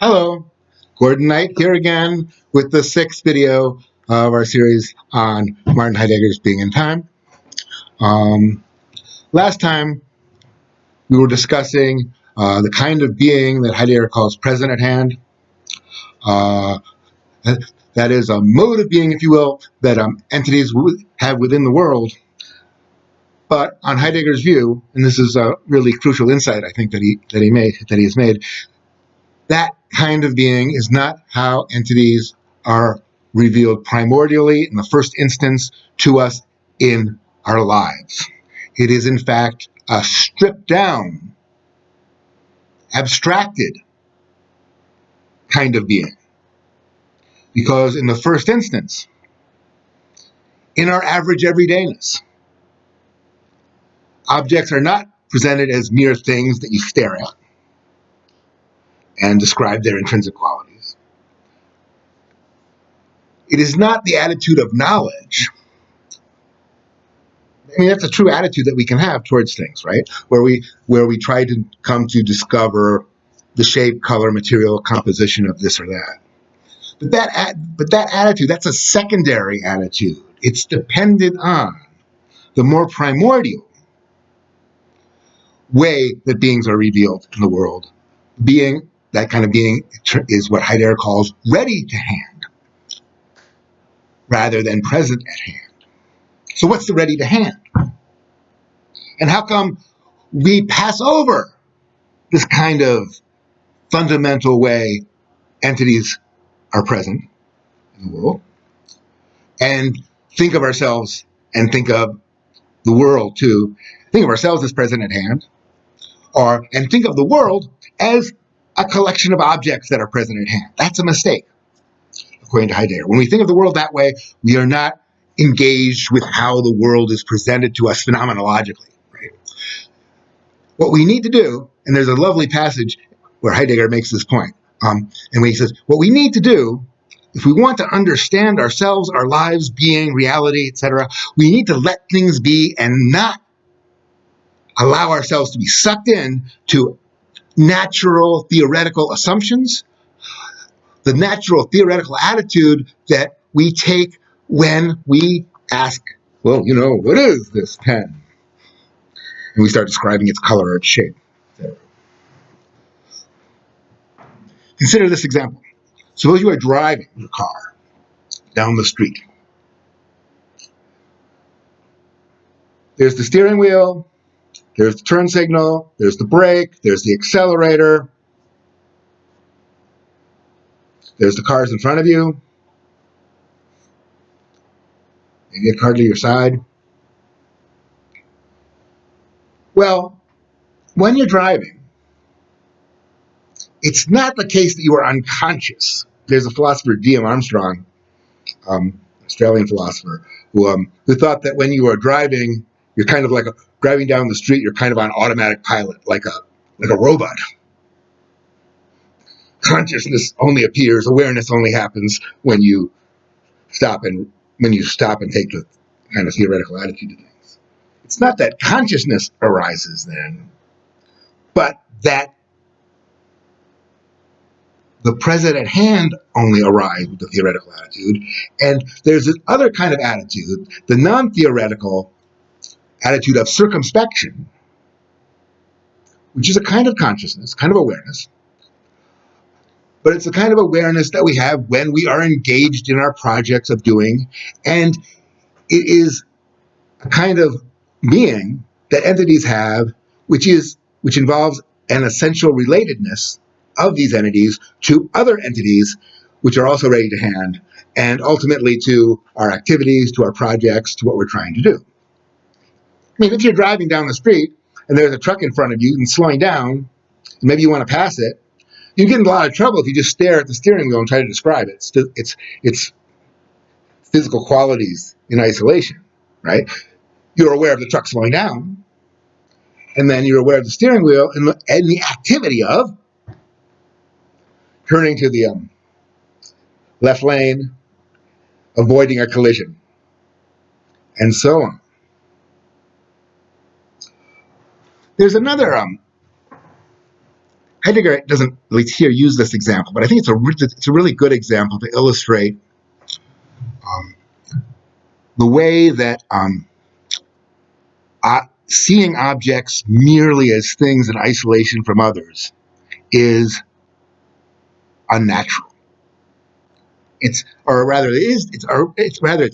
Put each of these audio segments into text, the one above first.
Hello, Gordon Knight here again with the sixth video of our series on Martin Heidegger's Being and Time. Last time we were discussing the kind of being that Heidegger calls present at hand. Uh, that is a mode of being, if you will, that entities have within the world. But on Heidegger's view, and this is a really crucial insight I think that he has made, that kind of being is not how entities are revealed primordially in the first instance to us in our lives. It is, in fact, a stripped down, abstracted kind of being. Because in the first instance, in our average everydayness, objects are not presented as mere things that you stare at and describe their intrinsic qualities. It is not the attitude of knowledge. I mean, that's a true attitude that we can have towards things, right? Where we try to come to discover the shape, color, material, composition of this or that. But that attitude, that's a secondary attitude. It's dependent on the more primordial way that beings are revealed in the world. Being, that kind of being, is what Heidegger calls ready to hand, rather than present at hand. So what's the ready to hand? And how come we pass over this kind of fundamental way entities are present in the world and think of ourselves and think of the world too? Think of ourselves as present at hand, and think of the world as a collection of objects that are present at hand. That's a mistake, according to Heidegger. When we think of the world that way, we are not engaged with how the world is presented to us phenomenologically. Right? What we need to do, and there's a lovely passage where Heidegger makes this point, and when he says, what we need to do, if we want to understand ourselves, our lives, being, reality, etc., we need to let things be and not allow ourselves to be sucked in to natural theoretical assumptions, the natural theoretical attitude that we take when we ask, well, what is this pen? And we start describing its color or its shape. Consider this example. Suppose you are driving your car down the street. There's the steering wheel, there's the turn signal, there's the brake, there's the accelerator, there's the cars in front of you, maybe a car to your side. Well, when you're driving, it's not the case that you are unconscious. There's a philosopher, D.M. Armstrong, Australian philosopher, who thought that when you are driving, you're kind of like driving down the street, you're kind of on automatic pilot, like a robot. Consciousness only appears, awareness only happens when you stop and take the kind of theoretical attitude to things. It's not that consciousness arises then, but that the present at hand only arrives with the theoretical attitude. And there's this other kind of attitude, the non-theoretical attitude of circumspection, which is a kind of consciousness, kind of awareness, but it's the kind of awareness that we have when we are engaged in our projects of doing, and it is a kind of being that entities have, which involves an essential relatedness of these entities to other entities, which are also ready to hand, and ultimately to our activities, to our projects, to what we're trying to do. I mean, if you're driving down the street and there's a truck in front of you and slowing down, and maybe you want to pass it, you get in a lot of trouble if you just stare at the steering wheel and try to describe it. It's physical qualities in isolation, right? You're aware of the truck slowing down, and then you're aware of the steering wheel and the activity of turning to the left lane, avoiding a collision, and so on. There's another Heidegger doesn't, at least here, use this example, but I think it's a really good example to illustrate um, the way that seeing objects merely as things in isolation from others is unnatural. Or rather, rather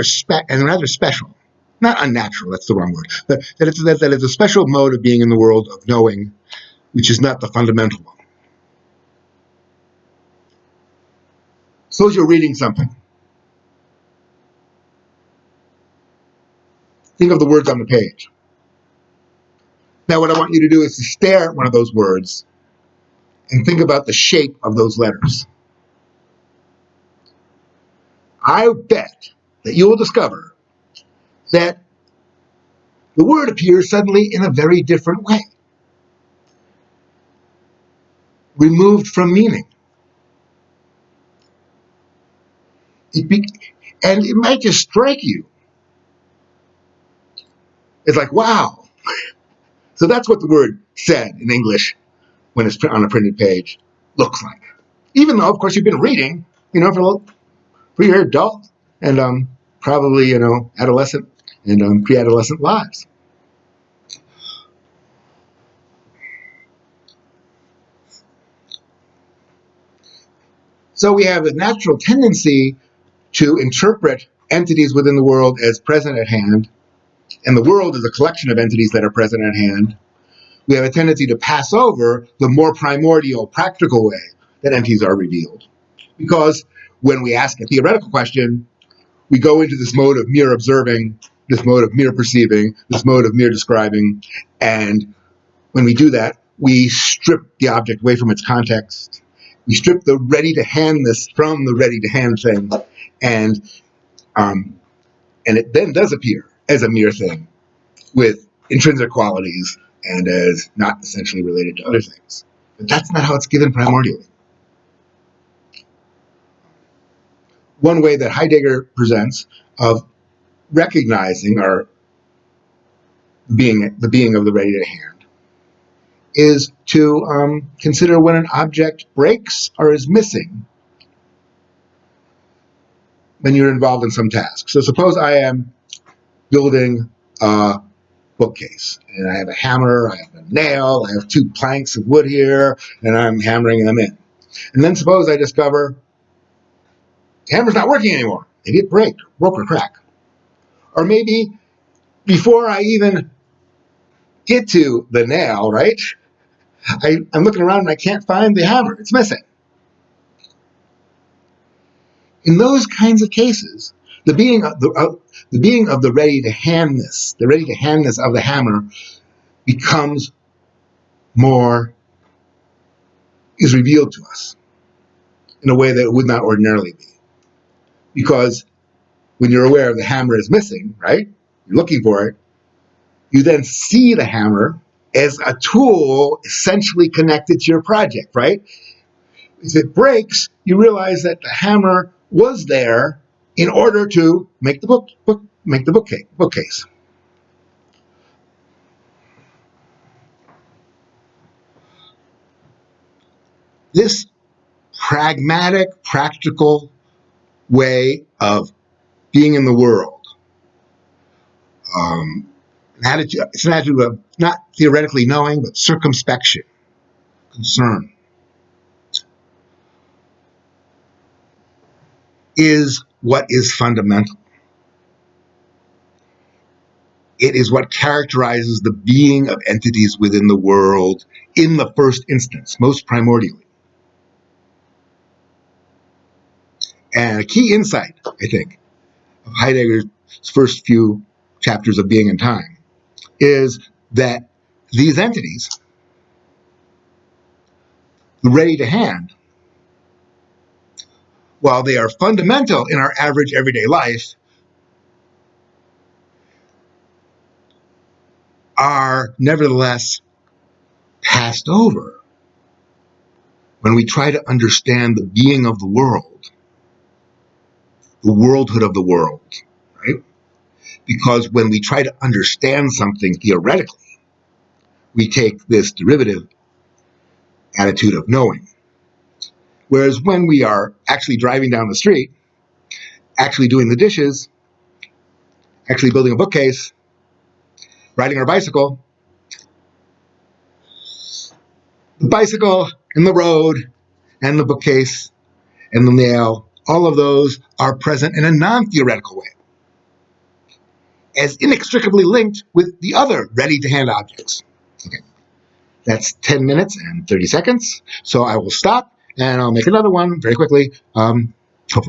special. Not unnatural, that's the wrong word. But that it's a special mode of being in the world of knowing, which is not the fundamental one. Suppose you're reading something. Think of the words on the page. Now, what I want you to do is to stare at one of those words and think about the shape of those letters. I bet that you will discover that the word appears suddenly in a very different way, removed from meaning. And it might just strike you. It's like, wow. So that's what the word said in English when it's on a printed page looks like. Even though, of course, you've been reading, for your adult and probably, adolescent and pre-adolescent lives. So we have a natural tendency to interpret entities within the world as present at hand, and the world is a collection of entities that are present at hand. We have a tendency to pass over the more primordial, practical way that entities are revealed. Because when we ask a theoretical question, we go into this mode of mere observing, this mode of mere perceiving, this mode of mere describing, and when we do that, we strip the object away from its context. We strip the ready-to-handness from the ready-to-hand thing, and it then does appear as a mere thing with intrinsic qualities and as not essentially related to other things. But that's not how it's given primordially. One way that Heidegger presents of recognizing the being of the ready-to-hand is to consider when an object breaks or is missing when you're involved in some task. So suppose I am building a bookcase, and I have a hammer, I have a nail, I have 2 planks of wood here, and I'm hammering them in. And then suppose I discover the hammer's not working anymore. Maybe it broke or cracked. Or maybe before I even get to the nail, right, I'm looking around and I can't find the hammer. It's missing. In those kinds of cases, the being of the ready-to-handness, the ready-to-handness of the hammer becomes is revealed to us in a way that it would not ordinarily be. Because when you're aware the hammer is missing, right, you're looking for it, you then see the hammer as a tool essentially connected to your project, right? If it breaks, you realize that the hammer was there in order to make the bookcase. This pragmatic, practical way of being in the world, it's an attitude of not theoretically knowing, but circumspection, concern, is what is fundamental. It is what characterizes the being of entities within the world in the first instance, most primordially. And a key insight, I think, of Heidegger's first few chapters of Being and Time is that these entities, ready to hand, while they are fundamental in our average everyday life, are nevertheless passed over when we try to understand the being of the world, the worldhood of the world, right? Because when we try to understand something theoretically, we take this derivative attitude of knowing. Whereas when we are actually driving down the street, actually doing the dishes, actually building a bookcase, riding our bicycle, the bicycle and the road and the bookcase and the nail, all of those are present in a non-theoretical way, as inextricably linked with the other ready-to-hand objects. Okay, that's 10 minutes and 30 seconds, so I will stop and I'll make another one very quickly.